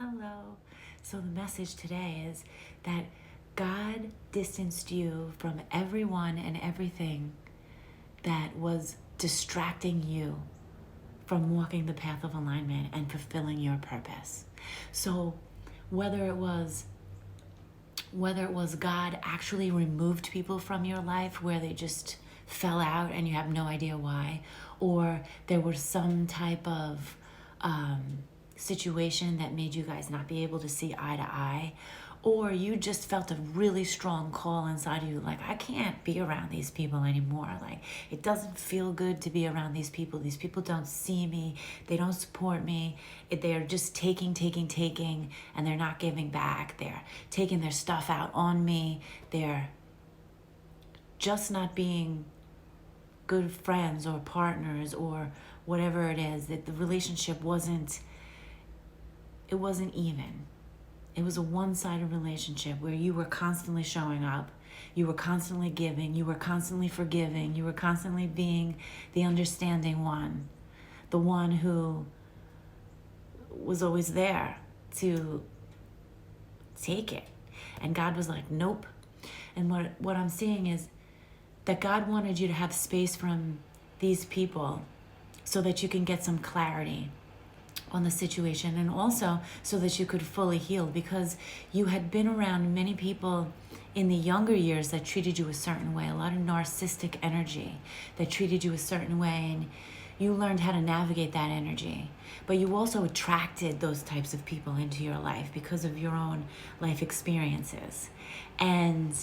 Hello. So the message today is that God distanced you from everyone and everything that was distracting you from walking the path of alignment and fulfilling your purpose. So whether it was God actually removed people from your life where they just fell out and you have no idea why, or there was some type of situation that made you guys not be able to see eye to eye, or you just felt a really strong call inside of you, like, I can't be around these people anymore. Like, it doesn't feel good to be around these people. These people don't see me. They don't support me. They're just taking, and they're not giving back. They're taking their stuff out on me. They're just not being good friends or partners or whatever it is. That the relationship wasn't even. It was a one-sided relationship where you were constantly showing up, you were constantly giving, you were constantly forgiving, you were constantly being the understanding one, the one who was always there to take it. And God was like, nope. And what I'm seeing is that God wanted you to have space from these people so that you can get some clarity on the situation, and also so that you could fully heal, because you had been around many people in the younger years that treated you a certain way, a lot of narcissistic energy that treated you a certain way, and you learned how to navigate that energy. But you also attracted those types of people into your life because of your own life experiences. And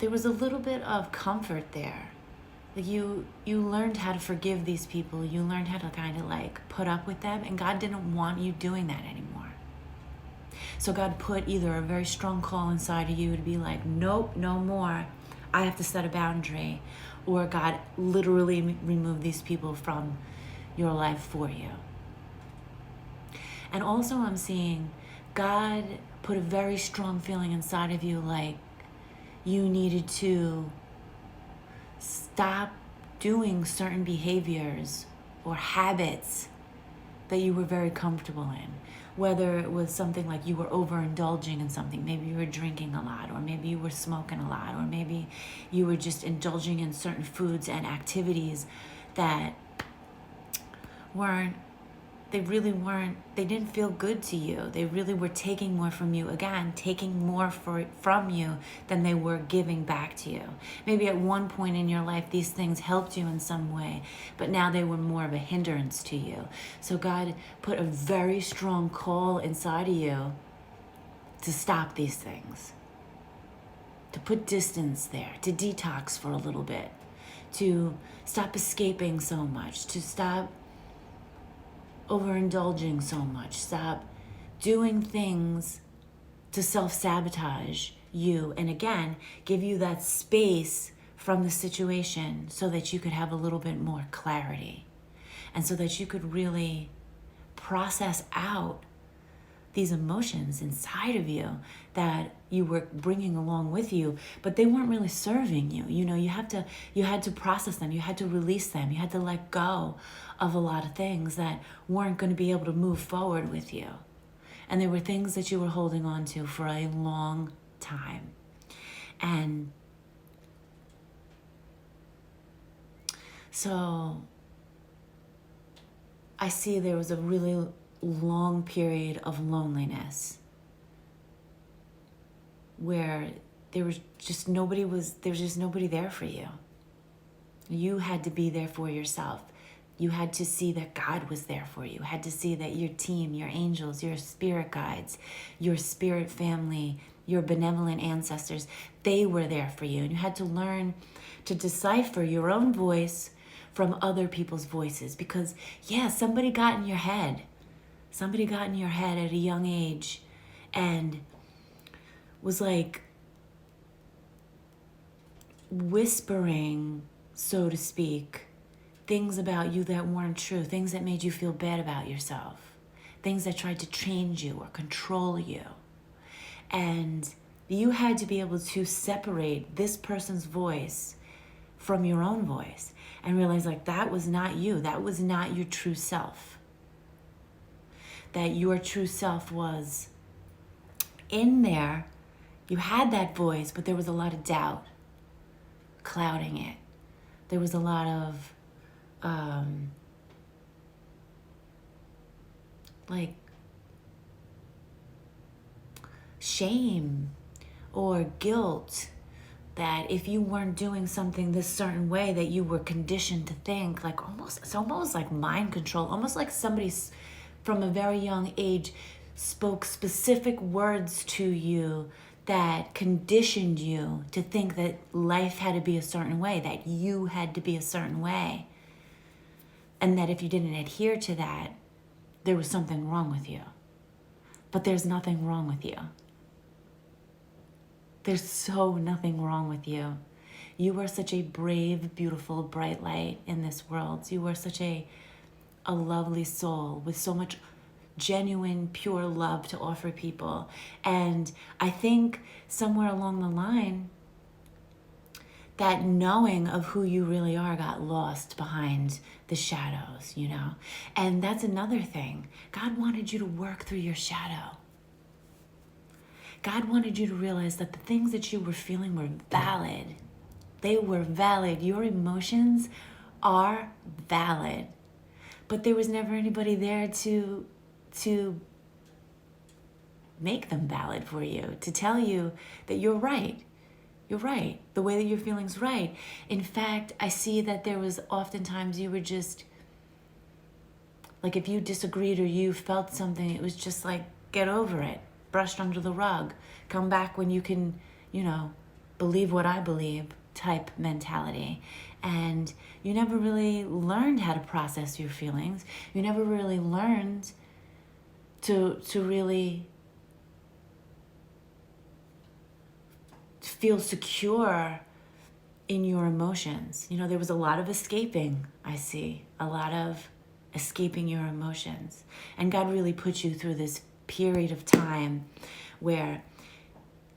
there was a little bit of comfort there. You learned how to forgive these people. You learned how to kind of like put up with them, and God didn't want you doing that anymore. So God put either a very strong call inside of you to be like, nope, no more. I have to set a boundary. Or God literally removed these people from your life for you. And also I'm seeing God put a very strong feeling inside of you, like you needed to stop doing certain behaviors or habits that you were very comfortable in. Whether it was something like you were overindulging in something, maybe you were drinking a lot, or maybe you were smoking a lot, or maybe you were just indulging in certain foods and activities that they didn't feel good to you. They really were taking more from you. Again, taking more from you than they were giving back to you. Maybe at one point in your life, these things helped you in some way, but now they were more of a hindrance to you. So God put a very strong call inside of you to stop these things, to put distance there, to detox for a little bit, to stop escaping so much, to stop overindulging so much, stop doing things to self-sabotage you, and again, give you that space from the situation so that you could have a little bit more clarity, and so that you could really process out these emotions inside of you that you were bringing along with you, but they weren't really serving you. You know, you had to process them, you had to release them, you had to let go of a lot of things that weren't going to be able to move forward with you. And there were things that you were holding on to for a long time. And so I see there was a really long period of loneliness where there was just nobody there for you. You had to be there for yourself. You had to see that God was there for you. You had to see that your team, your angels, your spirit guides, your spirit family, your benevolent ancestors, they were there for you. And you had to learn to decipher your own voice from other people's voices, because somebody got in your head. Somebody got in your head at a young age and was like whispering, so to speak, things about you that weren't true, things that made you feel bad about yourself, things that tried to change you or control you. And you had to be able to separate this person's voice from your own voice. and realize like that was not you. That was not your true self. That your true self was in there. You had that voice, but there was a lot of doubt clouding it. There was a lot of like shame or guilt that if you weren't doing something this certain way, that you were conditioned to think, like it's almost like mind control, almost like somebody from a very young age spoke specific words to you that conditioned you to think that life had to be a certain way, that you had to be a certain way, and that if you didn't adhere to that, there was something wrong with you. But there's nothing wrong with you. There's so nothing wrong with you. You are such a brave, beautiful, bright light in this world. You are such a lovely soul with so much genuine, pure love to offer people. And I think somewhere along the line, that knowing of who you really are got lost behind the shadows, you know? And that's another thing. God wanted you to work through your shadow. God wanted you to realize that the things that you were feeling were valid. They were valid. Your emotions are valid. But there was never anybody there to make them valid for you, to tell you that you're right. You're right. The way that you're feeling's right. In fact, I see that there was oftentimes you were just, like if you disagreed or you felt something, it was just like, get over it. Brushed under the rug. Come back when you can, believe what I believe type mentality. And you never really learned how to process your feelings. You never really learned to really feel secure in your emotions. There was a lot of escaping, I see. A lot of escaping your emotions. And God really put you through this period of time where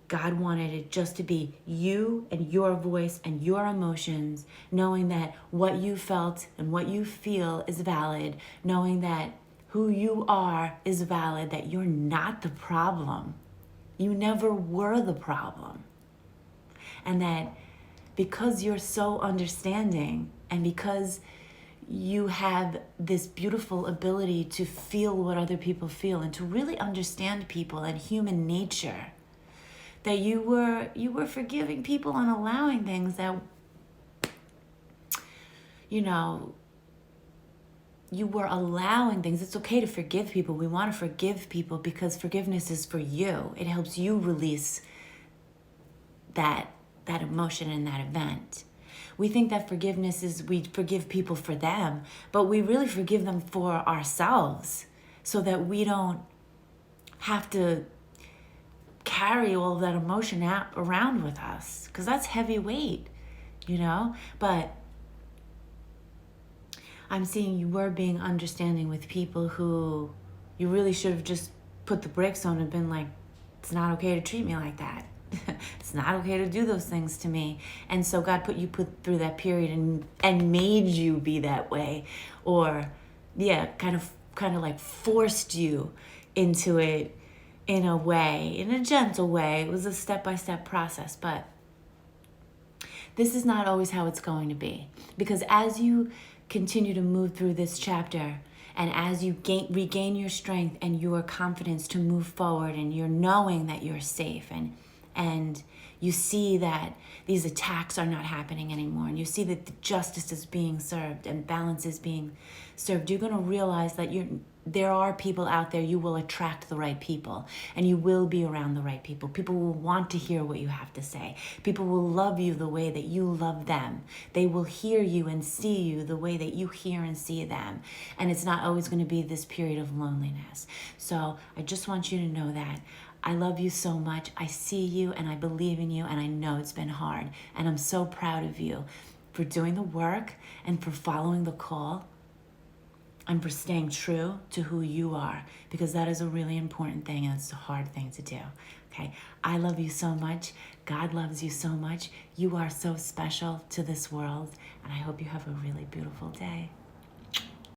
God wanted it just to be you and your voice and your emotions, knowing that what you felt and what you feel is valid, knowing that who you are is valid, that you're not the problem. You never were the problem. And that because you're so understanding and because you have this beautiful ability to feel what other people feel and to really understand people and human nature, that you were forgiving people and allowing things that, you were allowing things. It's okay to forgive people. We want to forgive people because forgiveness is for you. It helps you release that emotion in that event. We think that forgiveness is we forgive people for them, but we really forgive them for ourselves so that we don't have to carry all of that emotion out around with us, because that's heavy weight, But I'm seeing you were being understanding with people who you really should have just put the brakes on and been like, it's not okay to treat me like that. It's not okay to do those things to me. And so God put through that period and made you be that way, or kind of like forced you into it in a way, in a gentle way. It was a step-by-step process, but this is not always how it's going to be, because as you continue to move through this chapter and as you regain your strength and your confidence to move forward, and you're knowing that you're safe, and you see that these attacks are not happening anymore, and you see that the justice is being served and balance is being served, you're going to realize that there are people out there. You will attract the right people, and you will be around the right people. People will want to hear what you have to say. People will love you the way that you love them. They will hear you and see you the way that you hear and see them. And it's not always going to be this period of loneliness. So I just want you to know that I love you so much. I see you and I believe in you, and I know it's been hard. And I'm so proud of you for doing the work and for following the call. and for staying true to who you are, because that is a really important thing and it's a hard thing to do. Okay, I love you so much. God loves you so much. You are so special to this world, and I hope you have a really beautiful day.